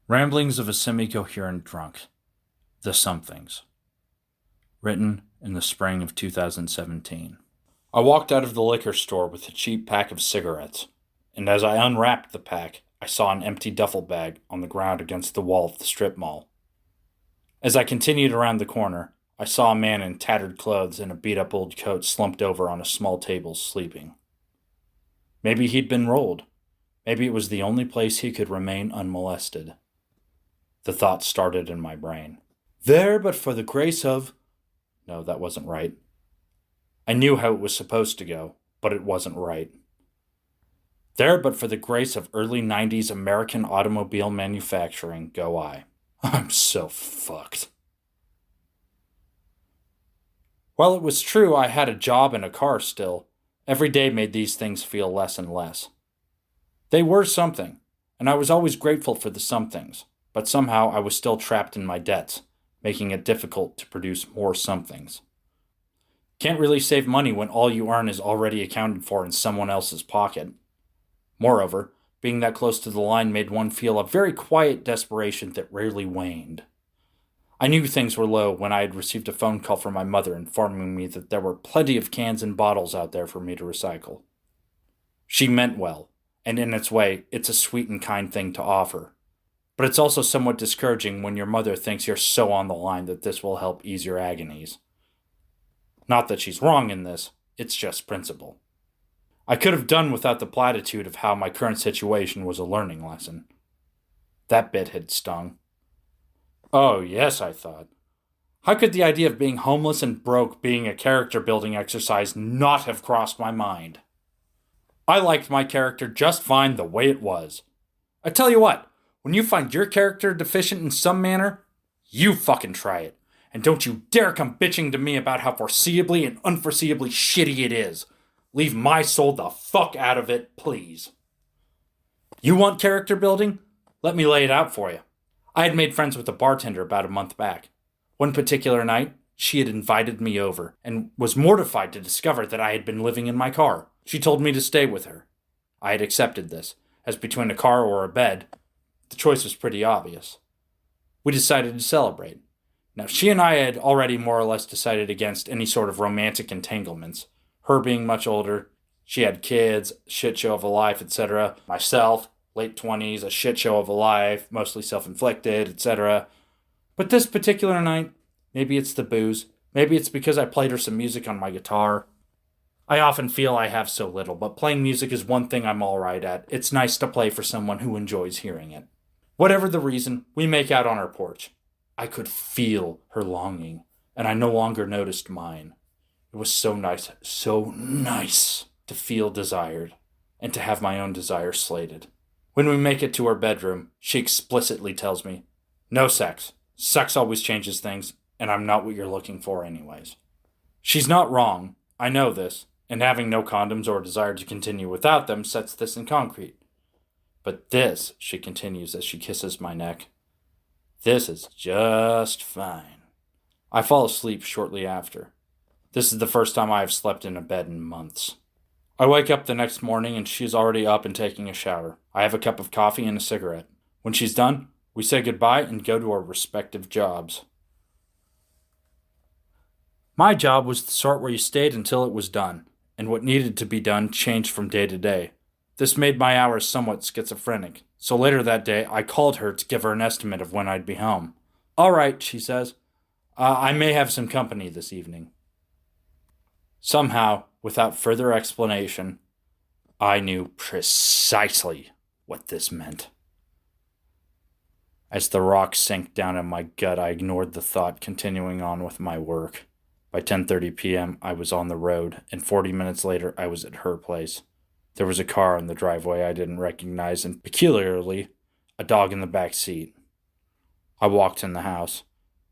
Ramblings of a Semi-Coherent Drunk. The Somethings. Written in the spring of 2017. I walked out of the liquor store with a cheap pack of cigarettes, and as I unwrapped the pack, I saw an empty duffel bag on the ground against the wall of the strip mall. As I continued around the corner, I saw a man in tattered clothes and a beat-up old coat slumped over on a small table, sleeping. Maybe he'd been rolled. Maybe it was the only place he could remain unmolested. The thought started in my brain. There, but for the grace of... No, that wasn't right. I knew how it was supposed to go, but it wasn't right. There, but for the grace of early 90s American automobile manufacturing, go I. I'm so fucked. While it was true I had a job and a car still, every day made these things feel less and less. They were something, and I was always grateful for the somethings. But somehow I was still trapped in my debts, making it difficult to produce more somethings. Can't really save money when all you earn is already accounted for in someone else's pocket. Moreover, being that close to the line made one feel a very quiet desperation that rarely waned. I knew things were low when I had received a phone call from my mother informing me that there were plenty of cans and bottles out there for me to recycle. She meant well, and in its way, it's a sweet and kind thing to offer. But it's also somewhat discouraging when your mother thinks you're so on the line that this will help ease your agonies. Not that she's wrong in this, it's just principle. I could have done without the platitude of how my current situation was a learning lesson. That bit had stung. Oh, yes, I thought. How could the idea of being homeless and broke being a character-building exercise not have crossed my mind? I liked my character just fine the way it was. I tell you what, when you find your character deficient in some manner, you fucking try it. And don't you dare come bitching to me about how foreseeably and unforeseeably shitty it is. Leave my soul the fuck out of it, please. You want character building? Let me lay it out for you. I had made friends with a bartender about a month back. One particular night, she had invited me over and was mortified to discover that I had been living in my car. She told me to stay with her. I had accepted this, as between a car or a bed, the choice was pretty obvious. We decided to celebrate. Now, she and I had already more or less decided against any sort of romantic entanglements. Her being much older, she had kids, shit show of a life, etc. Myself, late 20s, a shit show of a life, mostly self-inflicted, etc. But this particular night, maybe it's the booze, maybe it's because I played her some music on my guitar. I often feel I have so little, but playing music is one thing I'm alright at. It's nice to play for someone who enjoys hearing it. Whatever the reason, we make out on our porch. I could feel her longing, and I no longer noticed mine. It was so nice to feel desired, and to have my own desire slated. When we make it to her bedroom, she explicitly tells me, no sex. Sex always changes things, and I'm not what you're looking for anyways. She's not wrong, I know this, and having no condoms or a desire to continue without them sets this in concrete. But this, she continues as she kisses my neck, this is just fine. I fall asleep shortly after. This is the first time I have slept in a bed in months. I wake up the next morning and she's already up and taking a shower. I have a cup of coffee and a cigarette. When she's done, we say goodbye and go to our respective jobs. My job was the sort where you stayed until it was done, and what needed to be done changed from day to day. This made my hours somewhat schizophrenic, so later that day I called her to give her an estimate of when I'd be home. All right, she says. I may have some company this evening. Somehow, without further explanation, I knew precisely what this meant. As the rock sank down in my gut, I ignored the thought, continuing on with my work. By 10:30 p.m., I was on the road, and 40 minutes later, I was at her place. There was a car in the driveway I didn't recognize, and peculiarly, a dog in the back seat. I walked in the house,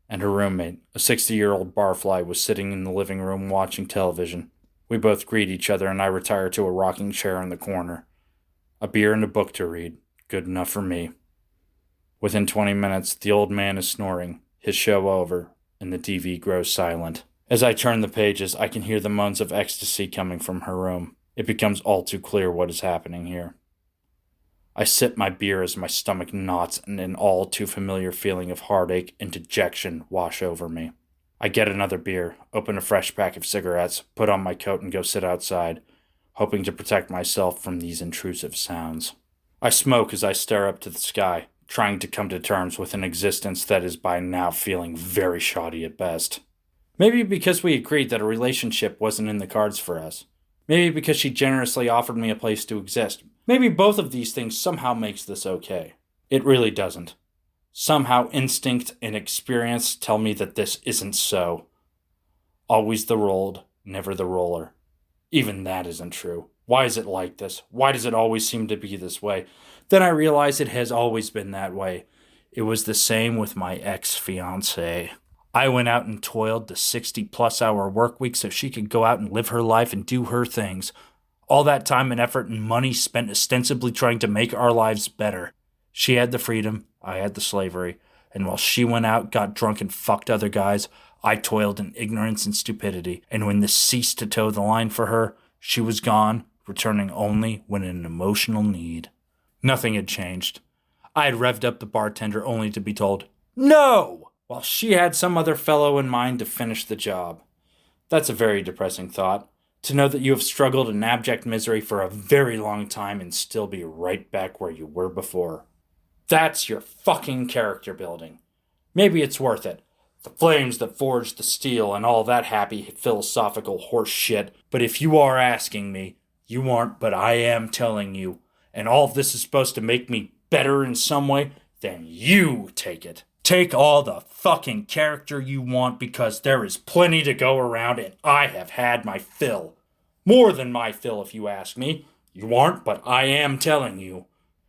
and her roommate, a 60-year-old barfly, was sitting in the living room watching television. We both greet each other, and I retire to a rocking chair in the corner. A beer and a book to read. Good enough for me. Within 20 minutes, the old man is snoring, his show over, and the TV grows silent. As I turn the pages, I can hear the moans of ecstasy coming from her room. It becomes all too clear what is happening here. I sip my beer as my stomach knots and an all too familiar feeling of heartache and dejection wash over me. I get another beer, open a fresh pack of cigarettes, put on my coat, and go sit outside, hoping to protect myself from these intrusive sounds. I smoke as I stare up to the sky, trying to come to terms with an existence that is by now feeling very shoddy at best. Maybe because we agreed that a relationship wasn't in the cards for us. Maybe because she generously offered me a place to exist. Maybe both of these things somehow makes this okay. It really doesn't. Somehow instinct and experience tell me that this isn't so. Always the rolled, never the roller. Even that isn't true. Why is it like this? Why does it always seem to be this way? Then I realize it has always been that way. It was the same with my ex-fiancée. I went out and toiled the 60-plus hour work week so she could go out and live her life and do her things. All that time and effort and money spent ostensibly trying to make our lives better. She had the freedom, I had the slavery, and while she went out, got drunk and fucked other guys, I toiled in ignorance and stupidity, and when this ceased to toe the line for her, she was gone, returning only when in an emotional need. Nothing had changed. I had revved up the bartender only to be told, "No!" while she had some other fellow in mind to finish the job. That's a very depressing thought, to know that you have struggled in abject misery for a very long time and still be right back where you were before. That's your fucking character building. Maybe it's worth it. The flames that forged the steel and all that happy philosophical horse shit. But if you are asking me, you aren't, but I am telling you, and all this is supposed to make me better in some way, then you take it. Take all the fucking character you want because there is plenty to go around and I have had my fill. More than my fill if you ask me. You aren't, but I am telling you.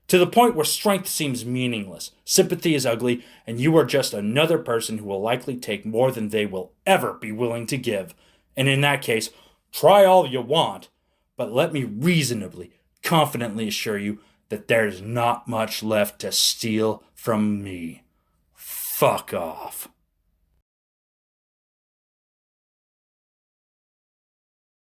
To the point where strength seems meaningless, sympathy is ugly, and you are just another person who will likely take more than they will ever be willing to give. And in that case, try all you want, but let me reasonably, confidently assure you that there's not much left to steal from me. Fuck off.